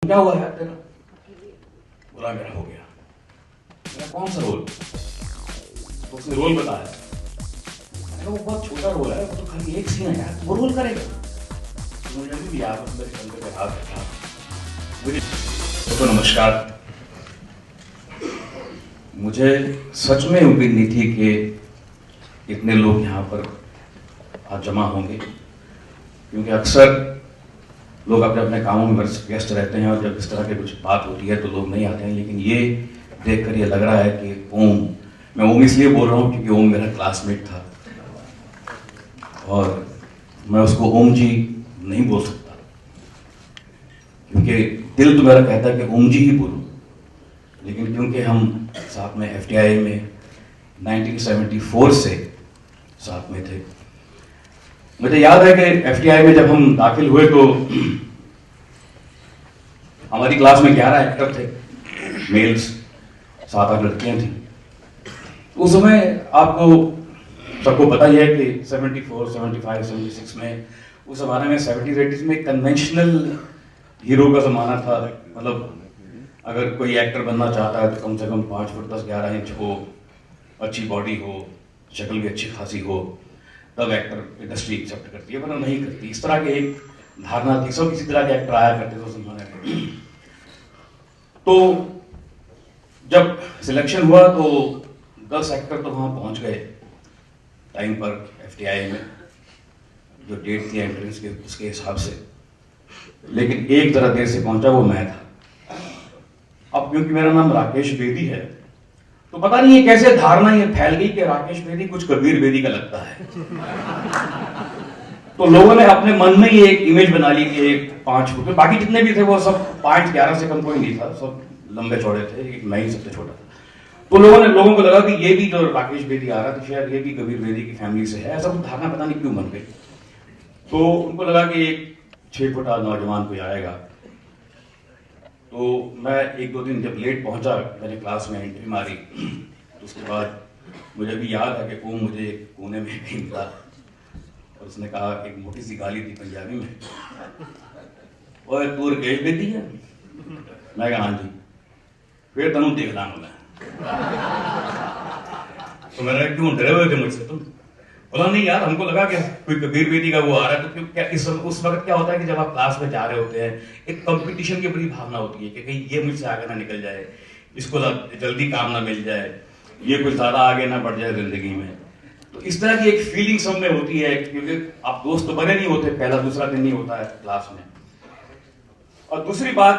क्या हुआ यार तेरा? बोला मेरा हो गया। मेरा कौन सा रोल? तो उसने रोल बताया। मैंने कहा वो बहुत छोटा रोल है, वो तो खाली एक सीन है यार, वो रोल करेगा। तो मुझे भी याद है मेरे कंधे पे हाथ रखा मुझे। तो नमस्कार। मुझे सच में उम्मीद नहीं थी कि इतने लोग यहाँ पर आज जमा होंगे, क्योंकि अक्सर लोग अपने अपने कामों में व्यस्त रहते हैं और जब इस तरह की कुछ बात होती है तो लोग नहीं आते हैं। लेकिन ये देखकर ये लग रहा है कि ओम, मैं ओम इसलिए बोल रहा हूँ क्योंकि ओम मेरा क्लासमेट था और मैं उसको ओम जी नहीं बोल सकता, क्योंकि दिल तो मेरा कहता है कि ओम जी ही बोलूं। लेकिन क्योंकि हम साथ में एफटीआई में 1974 से साथ में थे, मुझे याद है कि एफटीआई में जब हम दाखिल हुए तो हमारी क्लास में 11 एक्टर थे, मेल्स, 7-8 लड़कियां थी। उस समय आपको सबको पता ही है कि 74, 75, 76 में उस जमाने में 70s 80s में कन्वेंशनल हीरो का जमाना था। मतलब अगर कोई एक्टर बनना चाहता है तो कम से कम 5 फुट 10-11 इंच हो, अच्छी बॉडी हो, शक्ल भी अच्छी खासी हो, तब एक्टर इंडस्ट्री एक्सेप्ट करती है, वरना नहीं करती। इस तरह की एक धारणा थी। सब इसी तरह के एक्टर आया करते थे उस जमाने में। तो जब सिलेक्शन हुआ तो 10 एक्टर तो वहां पहुंच गए टाइम पर एफटीआई में, जो डेट थी एंट्रेंस के उसके हिसाब से। लेकिन एक जरा देर से पहुंचा, वो मैं था। अब क्योंकि मेरा नाम राकेश बेदी है तो पता नहीं ये कैसे धारणा ये फैल गई कि राकेश बेदी कुछ कबीर बेदी का लगता है। तो लोगों ने अपने मन में ही एक इमेज बना ली कि एक 5 फुट, बाकी जितने भी थे वो सब 5-11 से कम कोई नहीं था, सब लंबे चौड़े थे, एक मैं ही सबसे छोटा था। तो लोगों को लगा कि ये भी जो राकेश बेदी आ रहा है तो शायद ये भी कबीर बेदी की फैमिली से है, ऐसा कुछ धारणा पता नहीं क्यों बन गई। तो उनको लगा कि एक 6 फुटा नौजवान कोई आएगा। तो मैं 1-2 दिन जब लेट पहुंचा, मैंने क्लास में एंट्री मारी, तो उसके बाद मुझे भी याद है कि वो मुझे एक कोने में कहीं मिला और उसने कहा, एक मोटी सी गाली थी पंजाबी में, ओए तू राकेश बेदी है? मैं कहा हाँ जी। फिर तनु देखना मैं। तो मैंने क्यों डरे हुए थे मुझसे तुम? बोला नहीं यार, हमको लगा कि कोई कबीर बेदी का वो आ रहा है। तो क्यों, क्या उस वक्त क्या होता है कि जब आप क्लास में जा रहे होते हैं, एक कंपटीशन की बड़ी भावना होती है कि कहीं ये मुझसे आगे ना निकल जाए, इसको जल्दी काम ना मिल जाए, ये कुछ ज्यादा आगे ना बढ़ जाए जिंदगी में। तो इस तरह की एक फीलिंग सब में होती है, क्योंकि आप दोस्त तो बने नहीं होते, पहला दूसरा दिन नहीं होता है क्लास में। और दूसरी बात,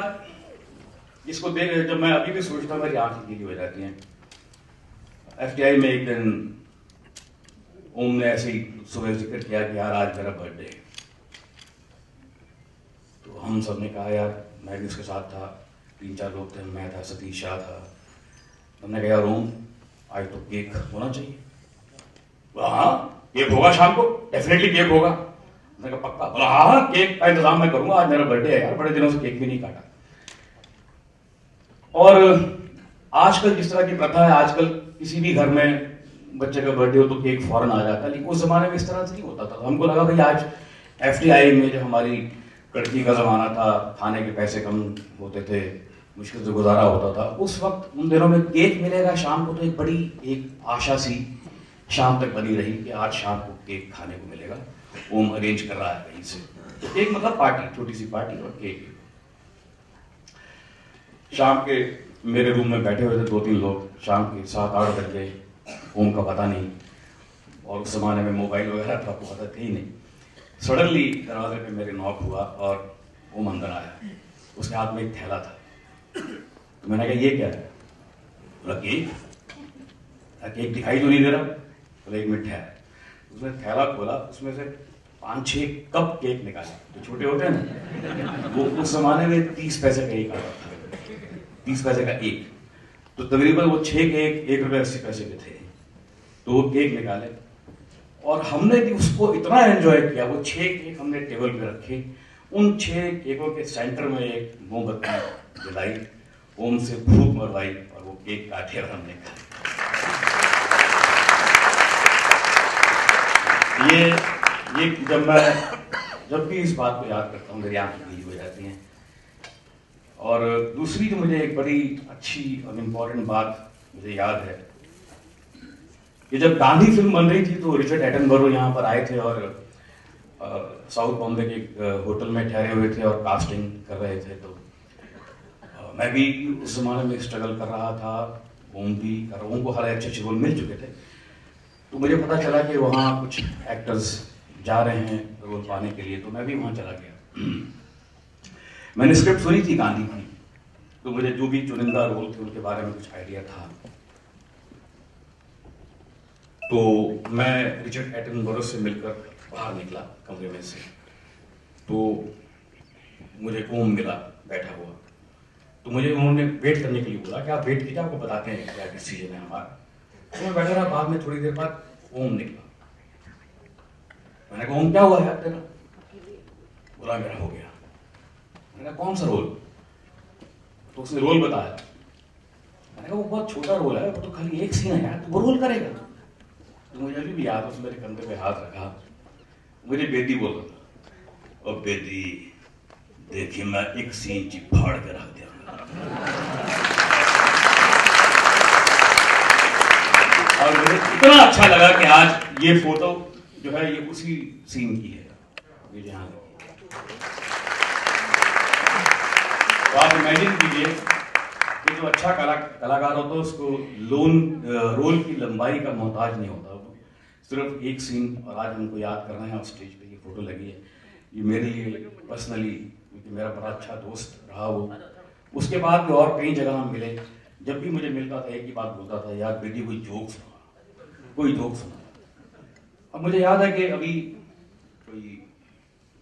इसको देख जब मैं अभी भी सोचता हूँ मेरी आंखें गीली हो जाती हैं। एफटीआई में एक दिन ओम ने ऐसे ही सुबह जिक्र किया कि यार आज मेरा बर्थडे है। तो हम सब ने कहा यार, मैं भी उसके साथ था, 3-4 लोग थे, मैं था, सतीश शाह था। हमने कहा यार ओम, आज तो केक होना चाहिए। बोला हाँ केक होगा शाम को, डेफिनेटली केक होगा। मैंने कहा पक्का? बोला हाँ हाँ केक का इंतजाम मैं करूंगा, आज मेरा बर्थडे है यार, बड़े दिनों से केक भी नहीं काटा। और आजकल जिस तरह की प्रथा है, आजकल किसी भी घर में बच्चे का बर्थडे हो तो केक फौरन आ जाता है, लेकिन उस जमाने में इस तरह से नहीं होता था। हमको लगा भाई आज एफटीआई में जब हमारी कड़की का जमाना था, खाने के पैसे कम होते थे, मुश्किल से गुजारा होता था, उस वक्त उन दिनों में केक मिलेगा शाम को, तो एक बड़ी एक आशा सी शाम तक बनी रही कि आज शाम को केक खाने को मिलेगा। ओम अरेंज कर रहा है कहीं से, तो केक मतलब पार्टी, छोटी सी पार्टी और केक। शाम के मेरे रूम में बैठे हुए थे 2-3 लोग, शाम के 7-8 बज गए, ओम का पता नहीं, और उस जमाने में मोबाइल वगैरह तो आपको पता थी ही नहीं। सडनली दरवाजे पे मेरे नॉक हुआ और ओम अंदर आया, उसके हाथ में एक थैला था। तो मैंने कहा ये क्या है? बोला केक। केक दिखाई तो नहीं दे रहा? बोला 1 मिनट है। उसने थैला खोला, उसमें से 5-6 कप केक निकाले, जो छोटे होते हैं ना, वो उस जमाने में 30 पैसे का एक आता था, 30 पैसे का एक। तो तकरीबन वो 6 केक 1 रुपये 80 पैसे के थे। तो वो केक निकाले और हमने भी उसको इतना एंजॉय किया। वो 6 केक हमने टेबल पे रखे, उन 6 केकों के सेंटर में एक मोमबत्ती जलाई, ओम से फूंक मरवाई और वो केक काटे और हमने खाया। ये जब भी इस बात को याद करता हूँ मेरी आंखें गीली हो जाती हैं। और दूसरी जो मुझे एक बड़ी अच्छी और इम्पोर्टेंट बात मुझे याद है कि जब गांधी फिल्म बन रही थी तो रिचर्ड एटनबरो यहाँ पर आए थे और साउथ बॉम्बे के एक होटल में ठहरे हुए थे और कास्टिंग कर रहे थे। तो मैं भी उस जमाने में स्ट्रगल कर रहा था, ओम भी कर, ओम को हर अच्छे रोल मिल चुके थे। तो मुझे पता चला कि वहाँ कुछ एक्टर्स जा रहे हैं रोल पाने के लिए, तो मैं भी वहाँ चला गया। मैंने स्क्रिप्ट सुनी थी गांधी की, तो मुझे जो भी चुनिंदा रोल थे उनके बारे में कुछ आइडिया था। तो मैं रिचर्ड एटनबरो से मिलकर बाहर निकला कमरे में से, तो मुझे ओम मिला बैठा हुआ। तो मुझे उन्होंने वेट करने के लिए बोला कि आप वेट कीजिए, आपको बताते हैं क्या डिसीजन है हमारा। तो मैं बैठा रहा, बाद में थोड़ी देर बाद ओम निकला। मैंने कहा ओम क्या हुआ है तेरा? बोला मेरा हो गया। मैंने कहा कौन सा रोल? तो उसने रोल बताया। मैंने कहा वो बहुत छोटा रोल है, वो तो खाली एक सीन है यार, तो वो रोल करेगा। तो मुझे अभी भी याद, उसने मेरे कंधे पे हाथ रखा, मुझे बेदी बोल रहा था, और बेदी देखिए मैं एक सीन जी फाड़ के रख दिया। और मुझे इतना अच्छा लगा कि आज ये फोटो जो है ये उसी सीन की है, ये जहां तो आप इमेजिन कीजिए कि जो अच्छा कलाकार होता है उसको रोल की लंबाई का मोहताज नहीं होता, सिर्फ एक सीन। और आज हमको याद करना है, और स्टेज पे ये फोटो लगी है, ये मेरे लिए पर्सनली, क्योंकि मेरा बड़ा अच्छा दोस्त रहा वो। उसके बाद भी और कई जगह हम मिले, जब भी मुझे मिलता था एक ही बात बोलता था, यार बेटी कोई जोक सुना, कोई जोक सुना। अब मुझे याद है कि अभी कोई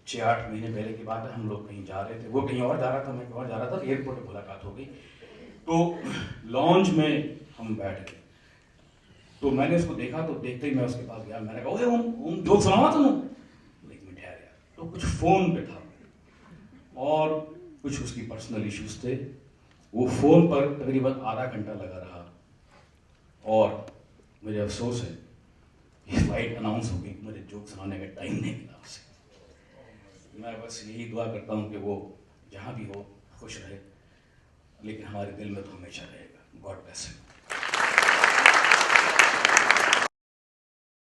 6-8 महीने पहले की बात है, हम लोग कहीं जा रहे थे, वो कहीं और जा रहा था, मैं कहीं और जा रहा था, एयरपोर्ट पर मुलाकात हो गई। तो लॉन्च में हम बैठ गए, तो मैंने उसको देखा, तो देखते ही मैं उसके पास गया, मैंने कहा ओम जोक सुनावा तुम? एक मिनट यार, तो कुछ फोन पे था और कुछ उसकी पर्सनल इश्यूज थे। वो फोन पर तकरीबन आधा घंटा लगा रहा, और मुझे अफसोस है कि फ्लाइट अनाउंस हो गई, मुझे जोक सुनाने का टाइम नहीं मिला उसे। मैं बस यही दुआ करता हूँ कि वो जहाँ भी हो खुश रहे, लेकिन हमारे दिल में तो हमेशा रहेगा। God bless you.